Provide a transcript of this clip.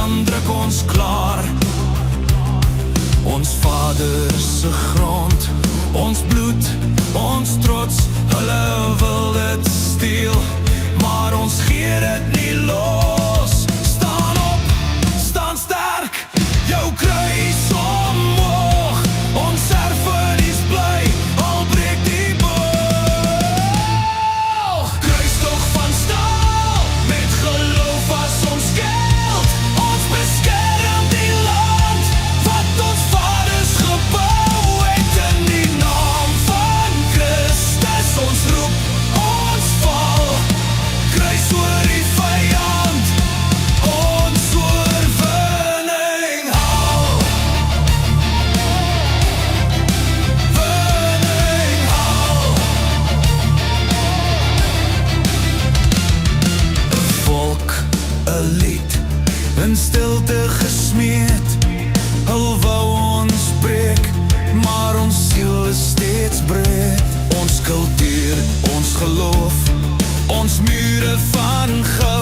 dan druk ons klaar. Ons Vader se grond, ons bloed, ons trots, hulle wil dit steel, maar ons gee dit nie los. Staan op, staan sterk, jou kruis omhoog, ons erfenis bly, al breek die boog. Kruistog van staal, met geloof as ons skild, ons beskerm die land, wat ons vaders gebou het in die naam van Christus. Ons roep, ons val, kruis oor die vyand, ons oorwinning haal. Winning haal. 'n volk, 'n lied, in stilte gesmeed, hul wou ons breek, maar ons siel is steeds breed. Ons kultuur, ons geloof, ons mure van goud,